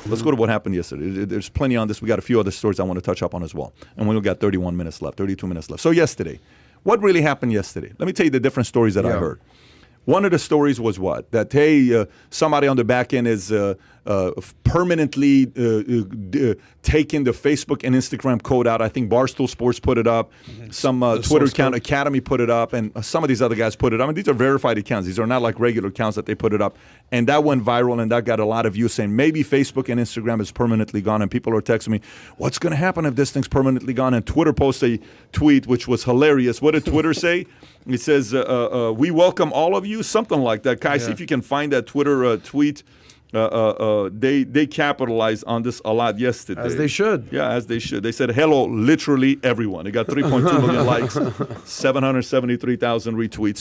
Let's go to what happened yesterday. There's plenty on this. We got a few other stories I want to touch up on as well. And we only got 31 minutes left, 32 minutes left. So yesterday, what really happened yesterday? Let me tell you the different stories that I heard. One of the stories was what? That, hey, somebody on the back end is permanently taking the Facebook and Instagram code out. I think Barstool Sports put it up. Some Twitter account, Academy, put it up. And some of these other guys put it up. I mean, these are verified accounts. These are not like regular accounts that they put it up. And that went viral, and that got a lot of views saying maybe Facebook and Instagram is permanently gone. And people are texting me, what's going to happen if this thing's permanently gone? And Twitter posted a tweet, which was hilarious. What did Twitter say? It says, we welcome all of you, something like that. Kai, see if you can find that Twitter tweet. They capitalized on this a lot yesterday. As they should. Yeah, as they should. They said, hello, literally everyone. It got 3.2 million likes, 773,000 retweets.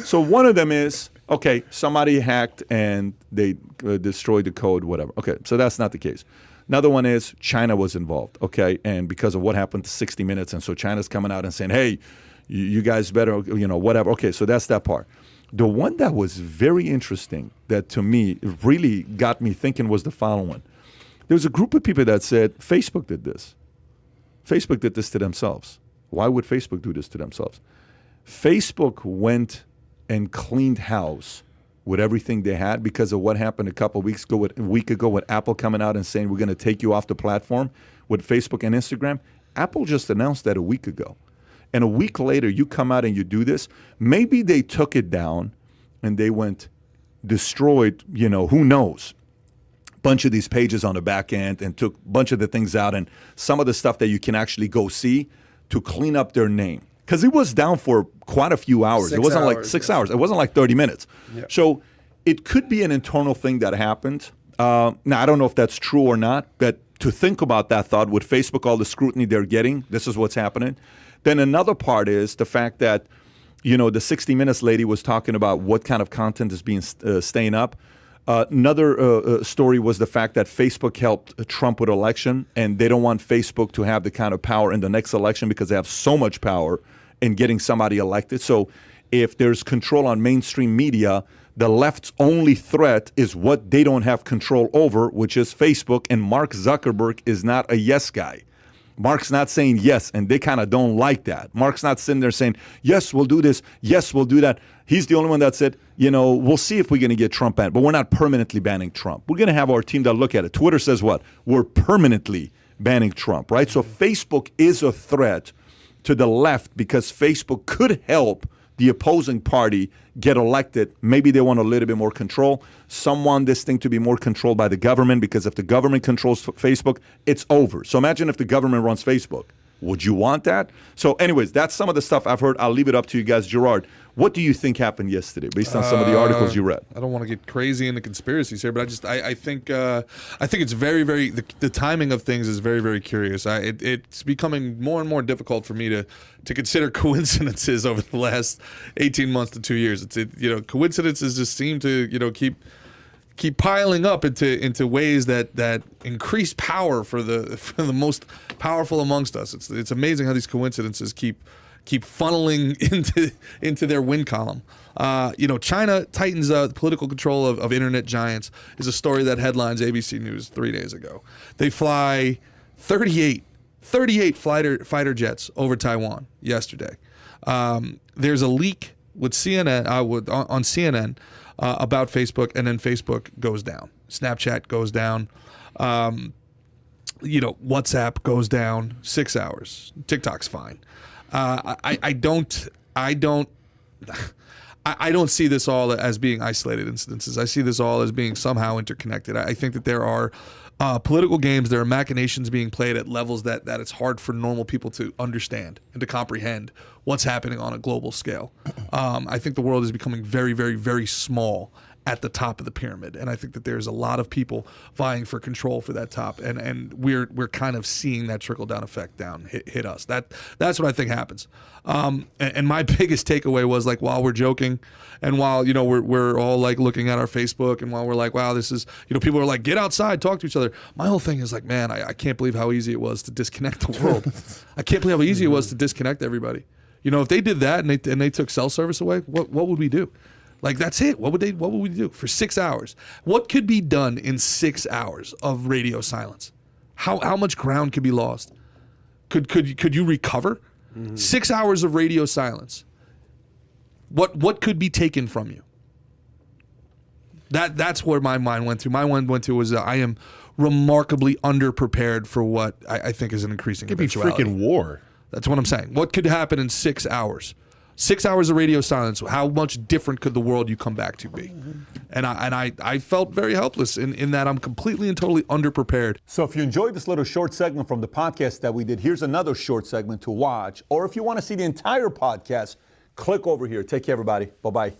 So one of them is, okay, somebody hacked and they destroyed the code, whatever. Okay, so that's not the case. Another one is China was involved, okay, and because of what happened to 60 Minutes, and so China's coming out and saying, hey, you guys better, whatever. Okay, so that's that part. The one that was very interesting that to me really got me thinking was the following one. There was a group of people that said Facebook did this. Facebook did this to themselves. Why would Facebook do this to themselves? Facebook went and cleaned house with everything they had because of what happened a week ago with Apple coming out and saying we're going to take you off the platform with Facebook and Instagram. Apple just announced that a week ago. And a week later, you come out and you do this. Maybe they took it down and they went, destroyed, who knows, a bunch of these pages on the back end and took a bunch of the things out and some of the stuff that you can actually go see to clean up their name. Because it was down for quite a few hours. It wasn't like 6 hours. It wasn't like 30 minutes. Yeah. So it could be an internal thing that happened. Now, I don't know if that's true or not, but to think about that thought, with Facebook, all the scrutiny they're getting, this is what's happening. Then another part is the fact that, the 60 Minutes lady was talking about what kind of content is being staying up. Another story was the fact that Facebook helped Trump with election, and they don't want Facebook to have the kind of power in the next election because they have so much power in getting somebody elected. So if there's control on mainstream media, the left's only threat is what they don't have control over, which is Facebook, and Mark Zuckerberg is not a yes guy. Mark's not saying yes, and they kind of don't like that. Mark's not sitting there saying, yes, we'll do this, yes, we'll do that. He's the only one that said, we'll see if we're going to get Trump banned, but we're not permanently banning Trump. We're going to have our team that look at it. Twitter says what? We're permanently banning Trump, right? So Facebook is a threat to the left because Facebook could help the opposing party get elected. Maybe they want a little bit more control. Some want this thing to be more controlled by the government because if the government controls Facebook, it's over. So imagine if the government runs Facebook. Would you want that? So anyways, that's some of the stuff I've heard. I'll leave it up to you guys. Gerard, what do you think happened yesterday based on some of the articles you read? I don't want to get crazy into conspiracies here, but I think it's very, very, the timing of things is very, very curious. It's becoming more and more difficult for me to consider coincidences over the last 18 months to 2 years. Coincidences just seem to, keep piling up into ways that increase power for the most powerful amongst us. It's amazing how these coincidences keep funneling into their win column. China tightens political control of internet giants is a story that headlines ABC News 3 days ago. They fly 38 fighter jets over Taiwan yesterday. There's a leak with CNN on CNN about Facebook, and then Facebook goes down. Snapchat goes down. WhatsApp goes down 6 hours. TikTok's fine. I don't see this all as being isolated incidences. I see this all as being somehow interconnected. I think that there are political games, there are machinations being played at levels that it's hard for normal people to understand and to comprehend what's happening on a global scale. I think the world is becoming very, very, very small at the top of the pyramid, and I think that there's a lot of people vying for control for that top, and we're kind of seeing that trickle down effect hit us. That's what I think happens. And my biggest takeaway was, like, while we're joking, and while we're all like looking at our Facebook, and while we're like, wow, this is people are like, get outside, talk to each other. My whole thing is like, man, I can't believe how easy it was to disconnect the world. I can't believe how easy it was to disconnect everybody. If they did that and they took cell service away, what would we do? Like, that's it. What would we do for 6 hours? What could be done in 6 hours of radio silence? How much ground could be lost? Could you recover? 6 hours of radio silence. What could be taken from you? That's where my mind went to. My mind went to was that I am remarkably underprepared for what I think is an increasing eventuality. It could be freaking war. That's what I'm saying. What could happen in 6 hours? 6 hours of radio silence. How much different could the world you come back to be? And I felt very helpless in that I'm completely and totally underprepared. So if you enjoyed this little short segment from the podcast that we did, here's another short segment to watch. Or if you want to see the entire podcast, click over here. Take care, everybody. Bye-bye.